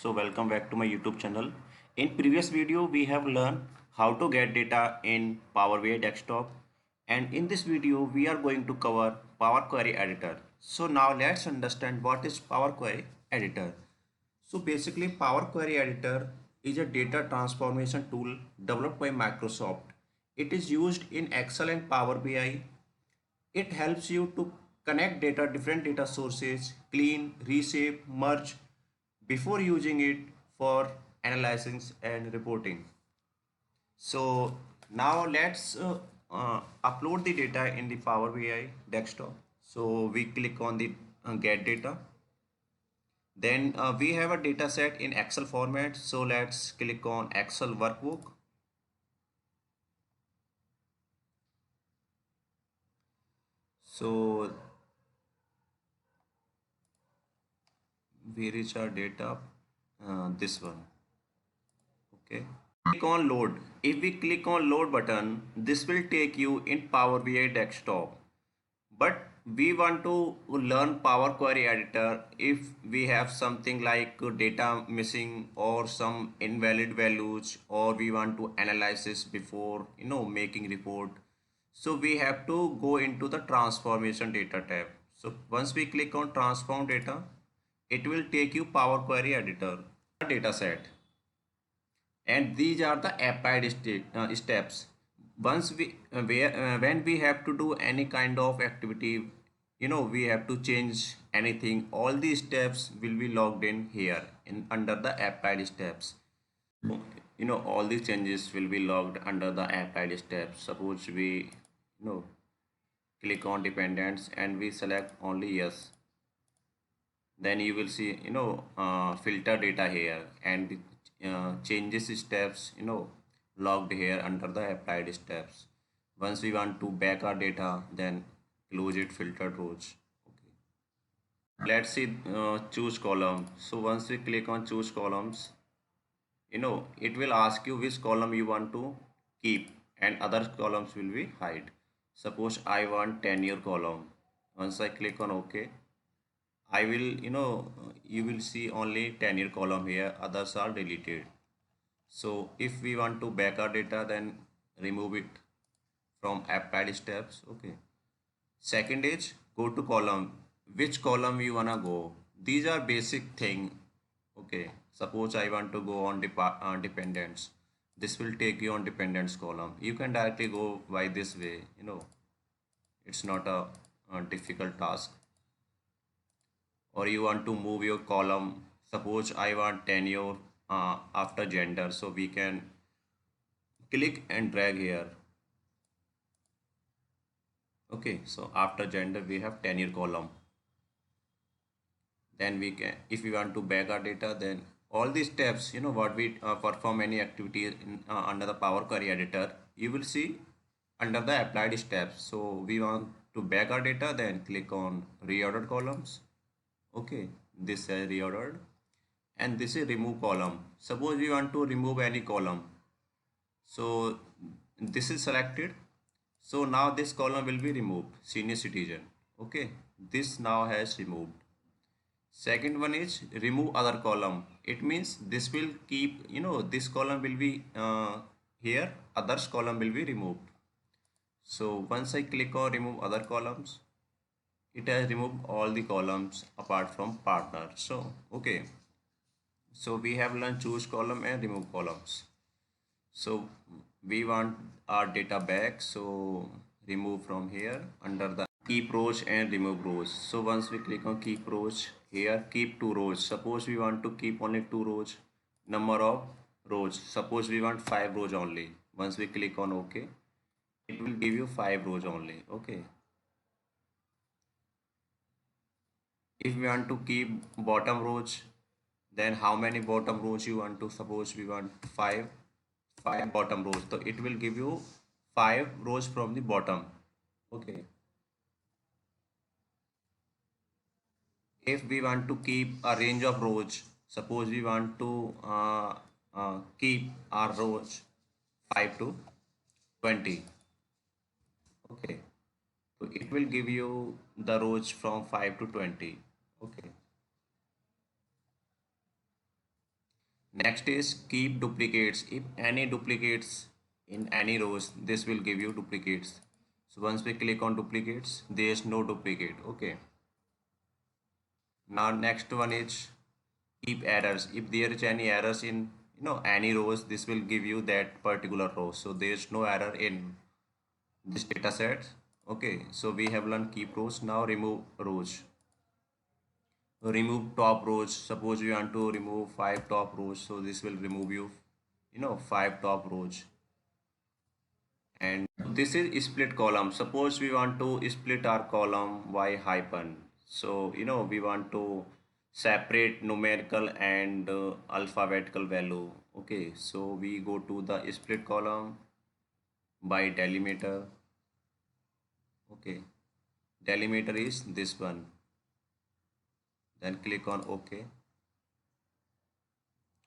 So welcome back to my YouTube channel. In previous video we have learned how to get data in Power BI desktop, and in this video we are going to cover Power Query Editor. So now let's understand what is Power Query Editor. So basically Power Query Editor is a data transformation tool developed by Microsoft. It is used in Excel and Power BI. It helps you to connect different data sources, clean, reshape, merge before using it for analysis and reporting. So now let's upload the data in the Power BI desktop. So we click on the get data. Then we have a data set in Excel format. So let's click on Excel workbook. So we reach our data, this one. Okay. Click on load. If we click on load button, this will take you in Power BI desktop. But we want to learn Power Query Editor if we have something like data missing or some invalid values, or we want to analyze this before making report. So we have to go into the transformation data tab. So once we click on transform data, it will take you Power Query Editor data set, and these are the applied steps. Once when we have to do any kind of activity, we have to change anything, all these steps will be logged in here in under the applied steps. All these changes will be logged under the applied steps. Suppose we click on dependents and we select only yes, then you will see filter data here, and changes steps logged here under the applied steps. Once we want to back our data, then close it, filtered rows. Okay, let's see, choose column. So once we click on choose columns, it will ask you which column you want to keep, and other columns will be hide. Suppose I want tenure column. Once I click on OK, I will, you will see only tenure column here, others are deleted. So if we want to back our data, then remove it from applied steps. Okay. Second is go to column. Which column you wanna go? These are basic thing. Okay. Suppose I want to go on dependents. This will take you on dependents column. You can directly go by this way. It's not a difficult task. Or you want to move your column. Suppose I want tenure after gender, so we can click and drag here. Okay, so after gender we have tenure column. Then we can, if we want to back our data, then all these steps, what we perform any activity under the Power Query Editor, you will see under the applied steps. So we want to back our data, then click on reordered columns. Okay, this is reordered, and this is remove column. Suppose we want to remove any column, so this is selected. So now this column will be removed, senior citizen. Okay, this now has removed. Second one is remove other column. It means this will keep, this column will be here, others column will be removed. So once I click on remove other columns, it has removed all the columns apart from partner. So okay, so we have learned choose column and remove columns. So we want our data back, so remove from here under the keep rows and remove rows. So once we click on keep rows, here keep two rows. Suppose we want to keep only two rows. Number of rows, suppose we want 5 rows only. Once we click on OK, it will give you 5 rows only. Okay, if we want to keep bottom rows, then how many bottom rows you want to? Suppose we want 5 bottom rows, so it will give you 5 rows from the bottom. Okay, if we want to keep a range of rows, suppose we want to keep our rows 5 to 20. Okay, so it will give you the rows from 5 to 20. Okay, Next is keep duplicates. If any duplicates in any rows, this will give you duplicates. So once we click on duplicates, there is no duplicate. Okay. Now next one is keep errors. If there is any errors in any rows, this will give you that particular row. So there is no error in this data set. Okay. So we have learned keep rows. Now remove rows. Remove top rows. Suppose we want to remove five top rows, so this will remove five top rows. And this is split column. Suppose we want to split our column by hyphen, so we want to separate numerical and alphabetical value. Okay, so we go to the split column by delimiter. Okay, delimiter is this one, then click on OK.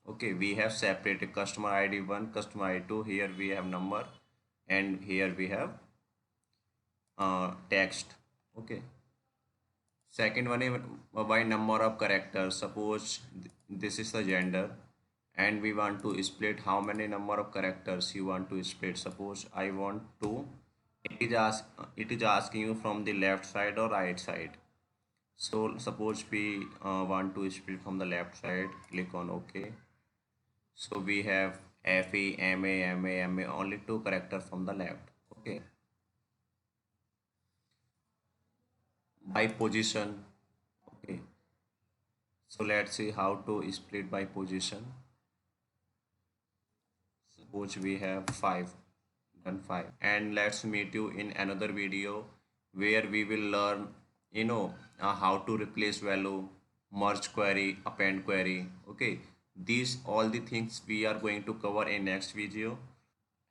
Okay, we have separated customer ID 1, customer ID 2. Here we have number, and here we have text. Okay. Second one is by number of characters. Suppose this is the gender, and we want to split how many number of characters you want to split. Suppose I want to. It is asking you from the left side or right side. So suppose we want to split from the left side. Click on OK. So we have FE, MA, MA, MA, only two characters from the left. Okay. By position. Okay. So let's see how to split by position. Suppose we have 5, done 5. And let's meet you in another video where we will learn, how to replace value, merge query, append query. Okay. These all the things we are going to cover in next video.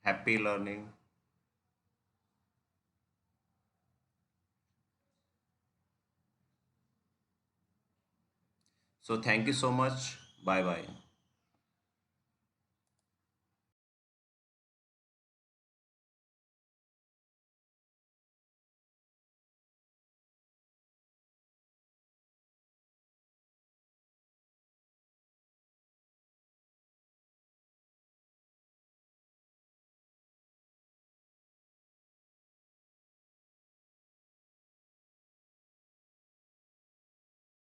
Happy learning. So thank you so much. Bye bye.